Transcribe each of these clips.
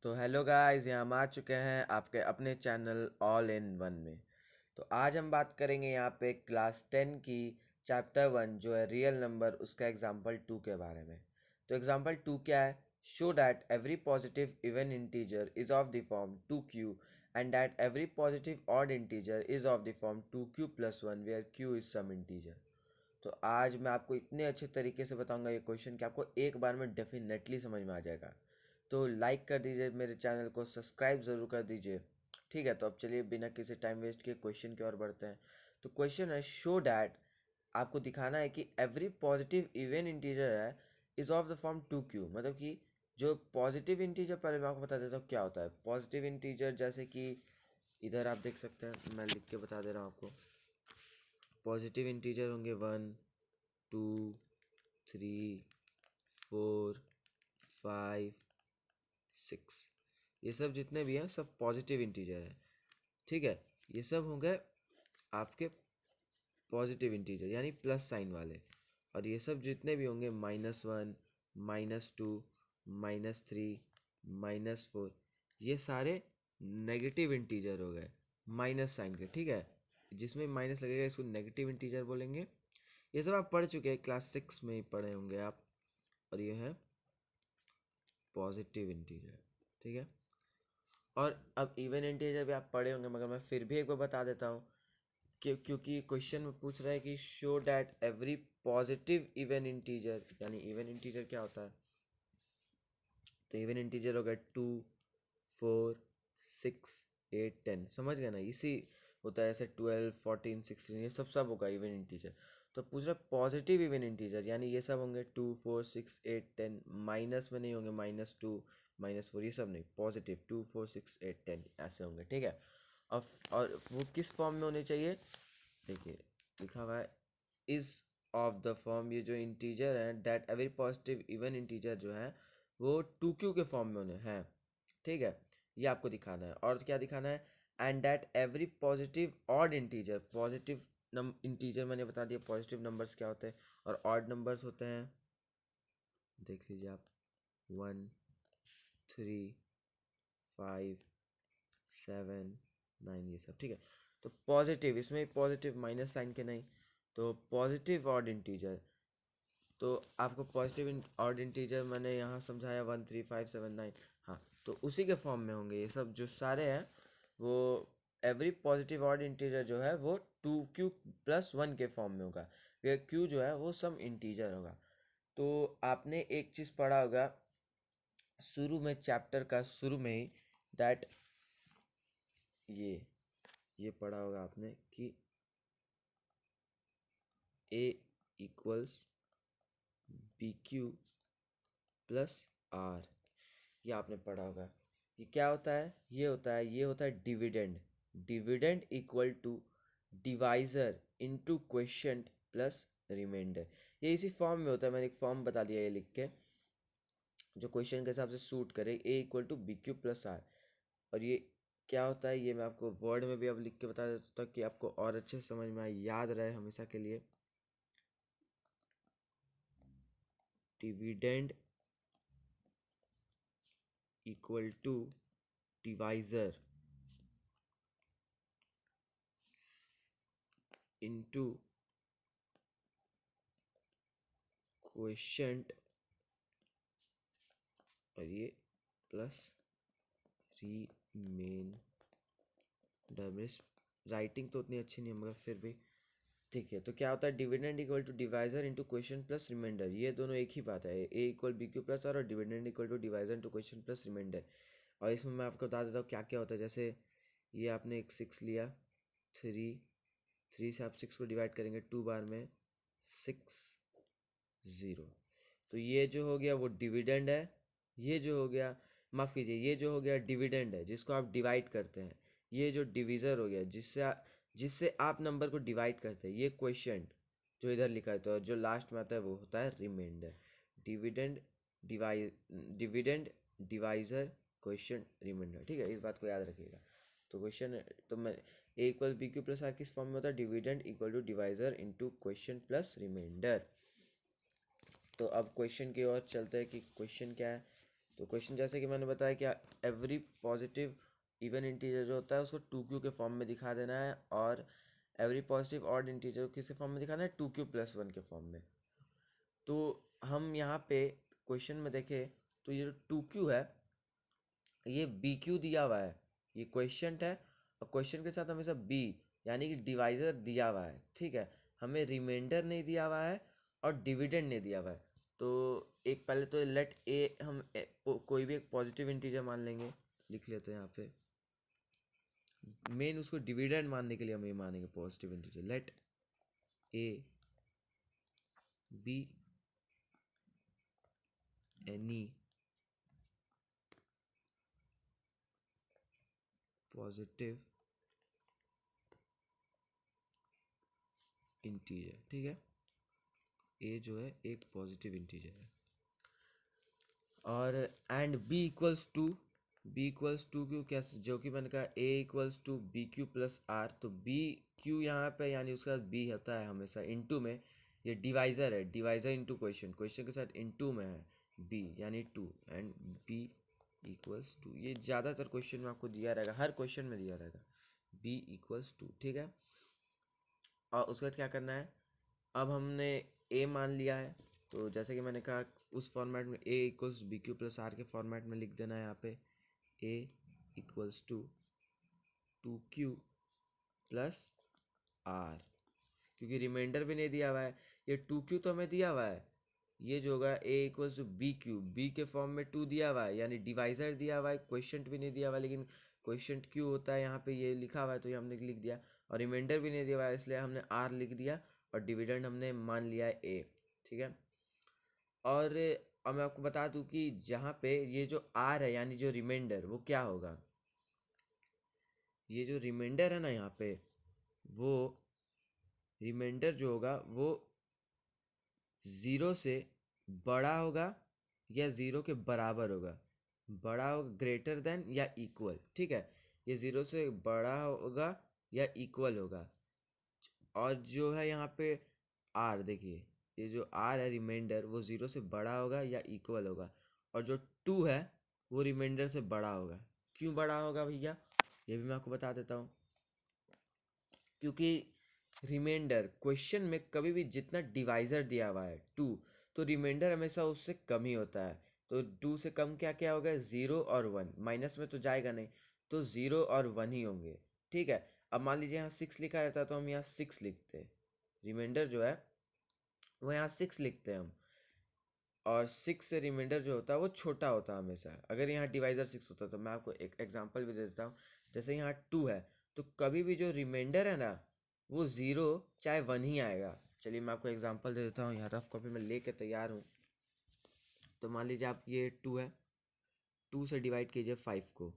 तो hello guys, यहाँ हम आ चुके हैं आपके अपने चैनल ऑल इन वन में। तो आज हम बात करेंगे यहाँ पे क्लास 10 की चैप्टर 1 जो है रियल नंबर, उसका एग्जांपल 2 के बारे में। तो एग्जांपल 2 क्या है? Show that every positive even integer is of the form 2q and that every positive odd integer is of the form 2q+1 where q is some integer. तो आज मैं आपको इतने अच्छे तरीके से बताऊंगा ये क्वेश्चन कि आपको एक बार में डेफिनेटली समझ में आ जाएगा। तो लाइक कर दीजिए, मेरे चैनल को सब्सक्राइब ज़रूर कर दीजिए। ठीक है, तो अब चलिए बिना किसी टाइम वेस्ट के क्वेश्चन की ओर बढ़ते हैं। तो क्वेश्चन है, शो डैट, आपको दिखाना है कि एवरी पॉजिटिव इवन इंटीजर है is of the form 2q। मतलब कि जो पॉजिटिव इंटीजर, पहले मैं आपको बता देता हूँ क्या होता है पॉजिटिव इंटीजर। जैसे कि इधर आप देख सकते हैं, मैं लिख के बता दे रहा हूँ आपको। पॉजिटिव इंटीजर होंगे 1, 2, 3, 4, 5, 6। ये सब जितने भी हैं सब पॉजिटिव इंटीजर है। ठीक है, ये सब होंगे आपके पॉजिटिव इंटीजर यानी प्लस साइन वाले। और ये सब जितने भी होंगे -1, -2, -3, -4, ये सारे नेगेटिव इंटीजर हो गए माइनस साइन के। ठीक है, जिसमें माइनस लगेगा इसको नेगेटिव इंटीजर बोलेंगे। ये सब आप पढ़ चुके हैं, क्लास 6 में ही पढ़े होंगे आप। और ये है पॉजिटिव इंटीजर। ठीक है, और अब इवन इंटीजर भी आप पढ़े होंगे, मगर मैं फिर भी एक बार बता देता हूँ क्योंकि क्वेश्चन में पूछ रहा है कि show that every positive even integer, यानी इवन इंटीजर क्या होता है? तो इवन इंटीजर होगा 2, 4, 6, 8, 10। समझ गए ना? इसी होता है, ऐसे 12, 14, 16, ये सब होगा इवन इंटीजर। तो पूछ रहा है पॉजिटिव इवन इंटीजर, यानी ये सब होंगे 2, 4, 6, 8, 10। माइनस में नहीं होंगे, -2, -4, ये सब नहीं। पॉजिटिव 2, 4, 6, 8, 10 ऐसे होंगे। ठीक है, और वो किस फॉर्म में होने चाहिए? देखिए लिखा हुआ है इज ऑफ द फॉर्म, ये जो इंटीजर है that every positive even integer जो है वो 2q के फॉर्म में होने हैं। ठीक है, ये आपको दिखाना है। और क्या दिखाना है? And that every positive odd integer, positive integer मैंने बता दिया पॉजिटिव नंबर्स क्या होते हैं, और ऑड नंबर्स होते हैं, देख लीजिए आप, 1, 3, 5, 7, 9, ये सब। ठीक है, तो पॉजिटिव, इसमें पॉजिटिव माइनस साइन के नहीं, तो पॉजिटिव ऑड इंटीजर। तो आपको पॉजिटिव ऑड इंटीजर मैंने यहाँ समझाया 1, 3, 5, 7, 9। हाँ, तो उसी के फॉर्म में होंगे ये सब जो सारे हैं। वो एवरी पॉजिटिव ऑड इंटीजर जो है वो 2q+1 के फॉर्म में होगा। ये q जो है वो सम इंटीजर होगा। तो आपने एक चीज़ पढ़ा होगा शुरू में, चैप्टर का शुरू में ही, दैट ये पढ़ा होगा आपने कि a इक्वल्स BQ+R। ये आपने पढ़ा होगा। ये क्या होता है? ये होता है dividend. Dividend equal to divisor into question plus remainder. ये इसी फॉर्म में होता है, मैंने एक फॉर्म बता दिया ये लिख के, जो क्वेश्चन के हिसाब से सूट करे। A = BQ+R। और ये क्या होता है ये मैं आपको वर्ड में भी अब लिख के बता देता हूँ कि आपको और अच्छे से समझ में आए, याद रहे हमेशा के लिए। Dividend equal to divisor into quotient, और ये प्लस रिमेंडर। मेरी राइटिंग तो उतनी अच्छी नहीं है, मगर फिर भी ठीक है। तो क्या होता है? Dividend equal to divisor into question plus remainder. ये दोनों एक ही बात है, A = BQ+R और dividend equal to divisor into question plus remainder. और इसमें मैं आपको बता देता हूँ क्या क्या होता है। जैसे ये आपने एक 6 लिया, 3 से आप 6 को डिवाइड करेंगे 2 बार में, 6, 0। तो ये जो हो गया वो डिविडेंड है। ये जो हो गया, माफ़ कीजिए, ये जो हो गया डिविडेंड है जिसको आप डिवाइड करते हैं। ये जो डिवीज़र हो गया जिससे आप नंबर को डिवाइड करते हैं, ये क्वेश्चन जो इधर लिखा है। तो जो लास्ट में आता है वो होता है remainder. Dividend dividend divisor question remainder. ठीक है, इस बात को याद रखिएगा। तो क्वेश्चन, तो मैं A = BQ+R किस फॉर्म में होता है? Dividend equal to divisor into question plus remainder. तो अब क्वेश्चन की ओर चलते हैं कि क्वेश्चन क्या है। तो क्वेश्चन जैसे कि मैंने बताया कि एवरी पॉजिटिव इवन इंटीजर जो होता है उसको 2q के फॉर्म में दिखा देना है, और एवरी पॉजिटिव ऑड इंटीजर को किसके फॉर्म में दिखाना है, 2q+1 के फॉर्म में। तो हम यहाँ पे क्वेश्चन में देखें तो ये जो 2q है ये bq दिया हुआ है, ये क्वेश्चन है, और क्वेश्चन के साथ हमेशा b यानी कि डिवाइजर दिया हुआ है, ठीक है। हमें रिमाइंडर नहीं दिया हुआ है और डिविडेंड नहीं दिया हुआ है। तो एक पहले तो लेट ए हम कोई भी एक पॉजिटिव इंटीजर मान लेंगे, लिख लेते हैं यहाँ पे। मेन उसको डिविडेंड मानने के लिए हम ये मानेंगे positive integer, let a b any positive integer, ठीक है। ए जो है एक पॉजिटिव इंटीजर है, और and b equals to q, कैसे, जो कि मैंने कहा a=bq+r, तो बी क्यू यहाँ पे यानी उसके बाद बी होता है हमेशा इनटू में, ये डिवाइज़र है, डिवाइज़र इनटू क्वेश्चन, क्वेश्चन के साथ इनटू में है बी यानी 2, एंड b=2। ये ज़्यादातर क्वेश्चन में आपको दिया रहेगा, हर क्वेश्चन में दिया रहेगा b=2, ठीक है। और उसके बाद क्या करना है, अब हमने a मान लिया है, तो जैसे कि मैंने कहा उस फॉर्मेट में a=bq+r के फॉर्मेट में लिख देना है यहाँ पे a=2q+r, क्योंकि रिमाइंडर भी नहीं दिया हुआ है, ये 2q तो हमें दिया हुआ है, ये जो होगा a=bq, b के फॉर्म में 2 दिया हुआ है यानी डिवाइजर दिया हुआ है, क्वेश्चन भी नहीं दिया हुआ है, लेकिन क्वेश्चन q होता है यहाँ पे, ये लिखा हुआ है तो ये हमने लिख दिया, और रिमाइंडर भी नहीं दिया हुआ है इसलिए हमने r लिख दिया, और डिविडेंड हमने मान लिया है a, ठीक है। और अब मैं आपको बता दूं कि जहाँ पे ये जो r है यानी जो रिमाइंडर, वो क्या होगा, ये जो रिमाइंडर है ना यहाँ पे, वो रिमाइंडर जो होगा वो 0 से बड़ा होगा या 0 के बराबर होगा, बड़ा होगा ग्रेटर देन या इक्वल, ठीक है। ये 0 से बड़ा होगा या इक्वल होगा, और जो है यहाँ पे आर, देखिए ये जो आर है रिमाइंडर, वो 0 से बड़ा होगा या इक्वल होगा, और जो 2 है वो रिमाइंडर से बड़ा होगा। क्यों बड़ा होगा भैया, ये भी मैं आपको बता देता हूँ। क्योंकि रिमाइंडर क्वेश्चन में कभी भी जितना डिवाइजर दिया हुआ है 2, तो रिमाइंडर हमेशा उससे कम ही होता है। तो 2 से कम क्या क्या होगा, 0 और 1, माइनस में तो जाएगा नहीं, तो 0 और 1 ही होंगे, ठीक है। अब मान लीजिए यहाँ 6 लिखा रहता तो हम यहाँ 6 लिखते, रिमाइंडर जो है वो यहाँ 6 लिखते हैं हम, और 6 से रिमाइंडर जो होता है वो छोटा होता है हमेशा। अगर यहाँ डिवाइजर 6 होता तो मैं आपको एक एग्जांपल भी दे देता हूँ, जैसे यहाँ 2 है, तो कभी भी जो रिमाइंडर है ना वो 0 चाहे 1 ही आएगा। चलिए मैं आपको एग्जांपल दे देता हूँ, यहाँ रफ कॉपी में लेके तैयार हूँ। तो मान लीजिए आप ये 2 है, 2 से डिवाइड कीजिए 5 को,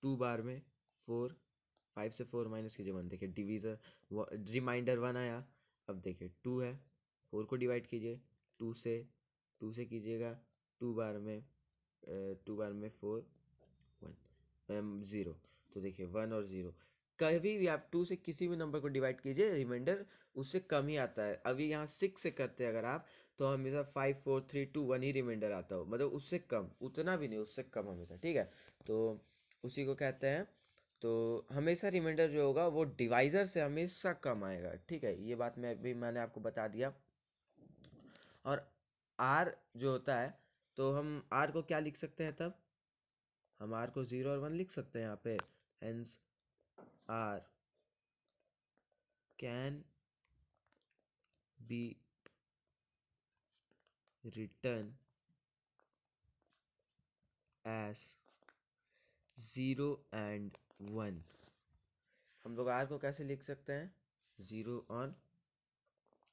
2 बार में 4, 5 से 4 माइनस कीजिए 1, देखिए डिवीज़र रिमाइंडर 1 आया। अब देखिए 2 है, 4 को डिवाइड कीजिए 2 से कीजिएगा, 2 बार में 4 1 0, तो देखिए 1 और 0, कभी भी आप 2 से किसी भी नंबर को डिवाइड कीजिए रिमाइंडर उससे कम ही आता है। अभी यहाँ 6 से करते हैं अगर आप, तो हमेशा 5 4 3 2 1 ही रिमाइंडर आता हो, मतलब उससे कम, उतना भी नहीं, उससे कम हमेशा, ठीक है। तो उसी को कहते हैं, तो हमेशा रिमाइंडर जो होगा वो डिवाइजर से हमेशा कम आएगा, ठीक है। ये बात मैंने आपको बता दिया। और आर जो होता है, तो हम आर को क्या लिख सकते हैं, तब हम आर को 0 और 1 लिख सकते हैं यहाँ पे, hence r can be written as 0 and 1। हम लोग आर को कैसे लिख सकते हैं, 0 और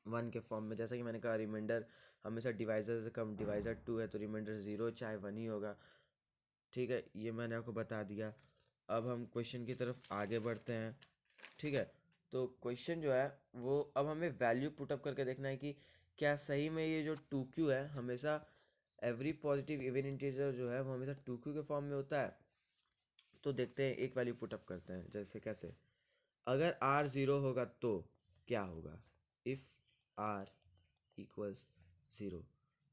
1 के फॉर्म में। जैसा कि मैंने कहा रिमाइंडर हमेशा डिवाइजर से कम, डिवाइजर 2 है तो रिमाइंडर 0 चाहे 1 ही होगा, ठीक है। ये मैंने आपको बता दिया। अब हम क्वेश्चन की तरफ आगे बढ़ते हैं, ठीक है। तो क्वेश्चन जो है वो अब हमें वैल्यू पुटअप करके देखना है कि क्या सही में ये जो 2q है हमेशा एवरी पॉजिटिव इवन इंटीजर जो है वो हमेशा 2q के फॉर्म में होता है। तो देखते हैं, एक वैल्यू पुटअप करते हैं, जैसे कैसे, अगर r 0 होगा तो क्या होगा, इफ़ r इक्वल्स 0,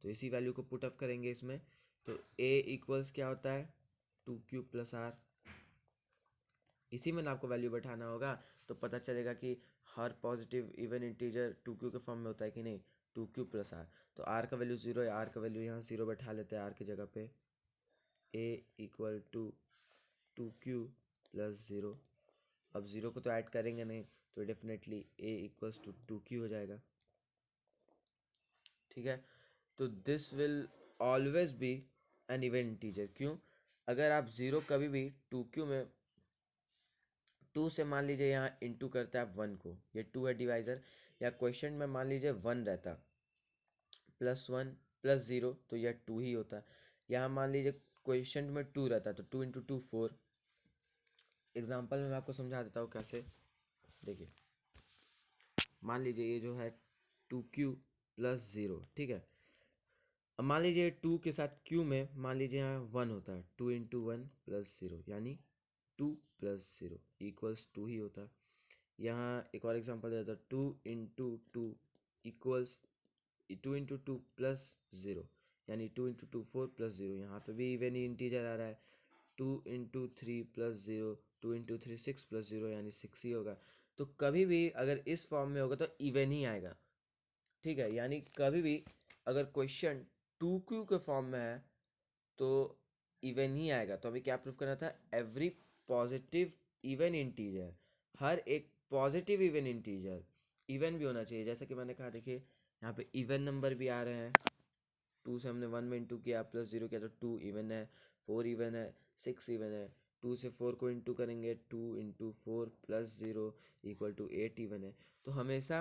तो इसी वैल्यू को पुटअप करेंगे इसमें। तो a इक्वल्स क्या होता है 2q प्लस आर। इसी में ना आपको वैल्यू बैठाना होगा तो पता चलेगा कि हर पॉजिटिव इवन इंटीजर 2q के फॉर्म में होता है कि नहीं। 2q प्लस आर, तो r का वैल्यू 0 है, r का वैल्यू यहाँ 0 बैठा लेते हैं r की जगह पे। a equal to 2q plus 0। अब 0 को तो ऐड करेंगे नहीं तो definitely a equals to 2q हो जाएगा। ठीक है, तो this will always be an even integer. क्यों? अगर आप 0 कभी भी 2q में 2 से मान लीजिए यहाँ इंटू करते हैं आप 1 को, ये 2 है डिवाइज़र, या क्वेश्चन में मान लीजिए 1 रहता +1 +0 तो यह 2 ही होता। यहाँ मान लीजिए क्वेश्चन में 2 रहता तो 2 इंटू 2 4। एग्जाम्पल में मैं आपको समझा देता हूँ कैसे। देखिए, मान लीजिए ये जो है 2q प्लस 0, ठीक है। अब मान लीजिए 2 के साथ q में मान लीजिए यहाँ 1 होता है, 2 इंटू 1 प्लस 0 यानी 2 प्लस 0 इक्वल्स 2 ही होता है। यहाँ एक और एग्जांपल देता हूँ, 2 इंटू 2 इक्वल्स 2 इंटू 2 प्लस 0 यानी 2 इंटू 2 4 प्लस 0। यहाँ पे भी इवन ही इंटीजर आ रहा है। 2 इंटू 3 प्लस 0, 2 इंटू 3 6 प्लस 0 यानी 6 ही होगा। तो कभी भी अगर इस फॉर्म में होगा तो इवन ही आएगा। ठीक है, यानी कभी भी अगर क्वेश्चन 2q के फॉर्म में है तो इवन ही आएगा। तो अभी क्या प्रूफ करना था? एवरी पॉजिटिव इवन इंटीजर, हर एक पॉजिटिव इवन इंटीजर इवन भी होना चाहिए। जैसा कि मैंने कहा, देखिए यहाँ पे इवन नंबर भी आ रहे हैं। 2 से हमने 1 में इंटू किया प्लस 0 किया तो 2 इवन है, 4 इवन है, 6 इवन है। 2 से 4 को इंटू करेंगे, 2 into 4 plus 0 equal to 8 even है। तो हमेशा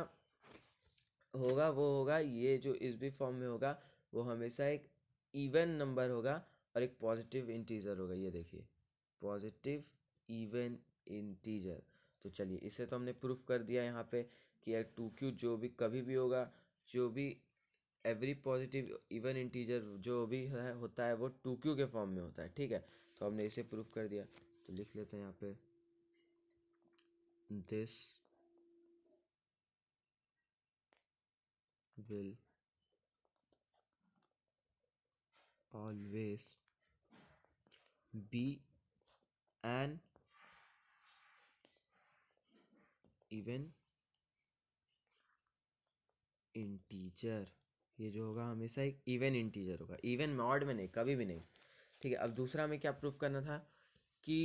होगा वो होगा, ये जो इस भी फॉर्म में होगा वो हमेशा एक इवन नंबर होगा और एक पॉजिटिव इंटीजर होगा। ये देखिए, पॉजिटिव इवन इंटीजर। तो चलिए, इसे तो हमने प्रूफ कर दिया यहाँ पे कि यार 2q जो भी कभी भी होगा, जो भी एवरी पॉजिटिव इवन इंटीजर जो भी है होता है वो 2q के फॉर्म में होता है। ठीक है, तो हमने इसे प्रूफ कर दिया। तो लिख लेते हैं यहाँ पे, this will always be an even integer. ये जो होगा हमेशा एक इवन इंटीजर होगा, इवन में, ऑड में नहीं, कभी भी नहीं। ठीक है, अब दूसरा हमें क्या प्रूफ करना था कि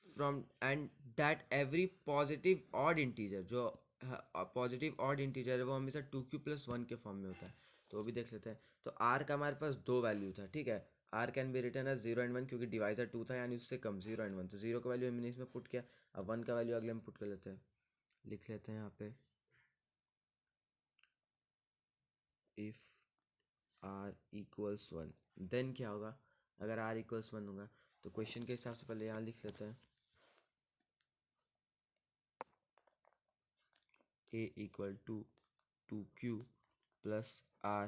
from and that every positive odd integer, जो पॉजिटिव ऑड इंटीजर है वो हमेशा 2q प्लस 1 के फॉर्म में होता है। तो वो भी देख लेते हैं। तो r का हमारे पास दो वैल्यू था। ठीक है, r can be written as 0 and 1 क्योंकि डिवाइजर 2 था यानी उससे कम 0 एंड 1, तो 0 का वैल्यू हमने इसमें पुट किया। अब 1 का वैल्यू अगले में पुट कर लेते हैं। लिख लेते हैं यहाँ पे, इफ़ r इक्वल्स 1 देन क्या होगा? अगर r इक्वल्स 1 होगा तो क्वेश्चन के हिसाब से पहले यहाँ लिख लेते हैं, a equal to 2q plus r,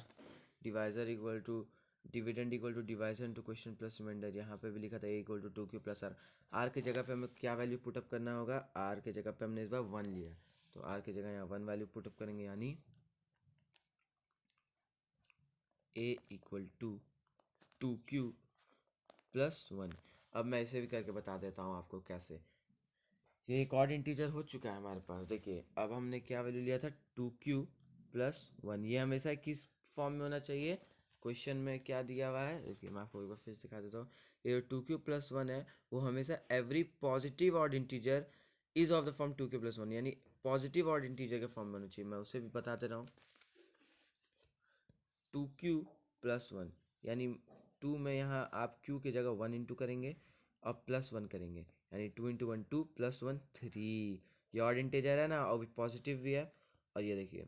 divisor equal to dividend equal to divisor into question plus remainder. यहाँ पे भी लिखा था a equal to 2q plus r। r की जगह पे हमें क्या वैल्यू पुटअप करना होगा? r की जगह पे हमने इस बार 1 लिया, तो r की जगह यहाँ 1 वैल्यू पुटअप करेंगे यानी a equal to 2q plus 1। अब मैं इसे भी करके बता देता हूँ आपको कैसे। ये एक ऑड इंटीजर हो चुका है हमारे पास। देखिए, अब हमने क्या वैल्यू लिया था? 2q plus 1। ये हमेशा किस फॉर्म में होना चाहिए? क्वेश्चन में क्या दिया हुआ है देखिए, मैं आपको एक बार फिर से दिखा देता हूँ। ये 2q प्लस 1 है वो हमेशा every positive odd integer is of the form 2q plus 1, यानी पॉजिटिव ऑड इंटीजर के फॉर्म में होना चाहिए। मैं उसे भी बता दे रहा हूँ। 2q प्लस 1 यानी 2 में यहाँ आप q की जगह 1 इंटू करेंगे और प्लस 1 करेंगे यानी 2 इंटू 1 2 प्लस 1 3। ये ऑड इंटीजर है ना, और पॉजिटिव भी है। और ये देखिए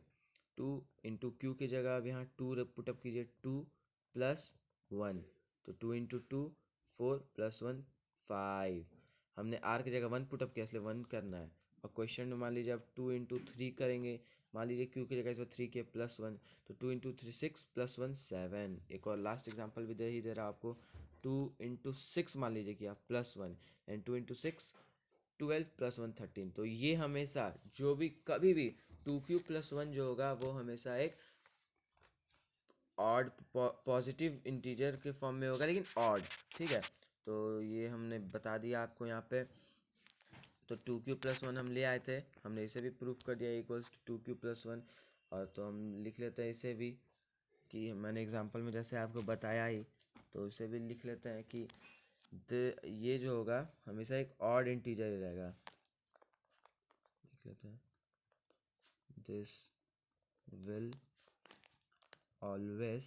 2 इंटू क्यू की जगह अब यहाँ 2 पुटअप कीजिए, 2 प्लस 1, तो 2 इंटू 2 4 प्लस 1 5। हमने आर की जगह 1 पुटअप किया इसलिए 1 करना है। और क्वेश्चन में मान लीजिए अब 2 इंटू 3 करेंगे, मान लीजिए क्यू की जगह इस बार 3 के प्लस 1, तो 2 इंटू 3 6 प्लस 1 7। एक और लास्ट एग्जाम्पल भी दे रहा आपको। 2 इंटू 6 मान लीजिए कि आप प्लस 1 एंड 2 इंटू 6 12 प्लस 1 13। तो ये हमेशा जो भी कभी भी 2q प्लस 1 जो होगा वो हमेशा एक ऑड पॉजिटिव इंटीजर के फॉर्म में होगा लेकिन ऑड, ठीक है। तो ये हमने बता दिया आपको यहाँ पे। तो 2q+1 हम ले आए थे, हमने इसे भी प्रूफ कर दिया इक्वल्स टू 2q+1। और तो हम लिख लेते हैं इसे भी कि मैंने एग्जांपल में जैसे आपको बताया ही, तो इसे भी लिख लेते हैं कि ये जो होगा हमेशा एक ऑड इंटीजर ही रहेगा। लिख लेते हैं this will always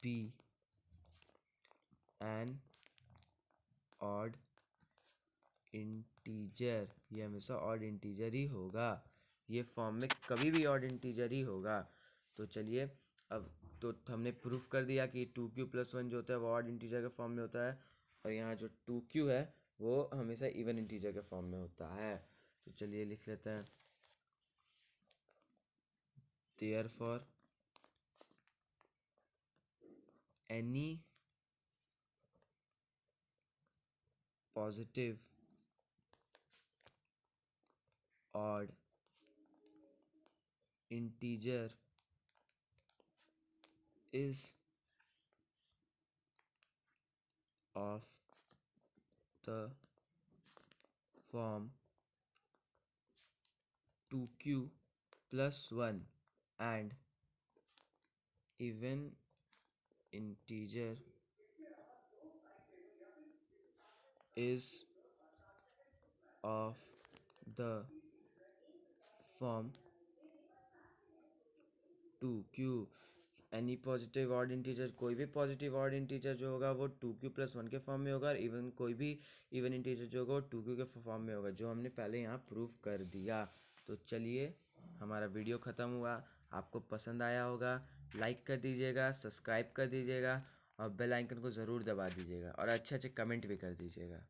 be an odd integer, ये हमेशा ऑड इंटीजर ही होगा, ये फॉर्म में कभी भी ऑड इंटीजर ही होगा। तो चलिए अब तो हमने प्रूफ कर दिया कि 2q+1 जो होता है वो ऑड इंटीजर के फॉर्म में होता है, और यहाँ जो 2q है वो हमेशा इवन इंटीजर के फॉर्म में होता है। तो चलिए लिख लेते हैं therefore any positive odd integer is of the form 2q+1 and even integer is of the form 2q। Any positive odd integer, कोई भी पॉजिटिव ऑड इंटीजर जो होगा वो 2q+1 के फॉर्म में होगा, और इवन कोई भी इवन इंटीजर जो होगा वो 2q के फॉर्म में होगा, जो हमने पहले यहाँ प्रूफ कर दिया। तो चलिए हमारा वीडियो ख़त्म हुआ, आपको पसंद आया होगा, लाइक कर दीजिएगा, सब्सक्राइब कर दीजिएगा और बेल आइकन को ज़रूर दबा दीजिएगा और अच्छे अच्छे कमेंट भी कर दीजिएगा।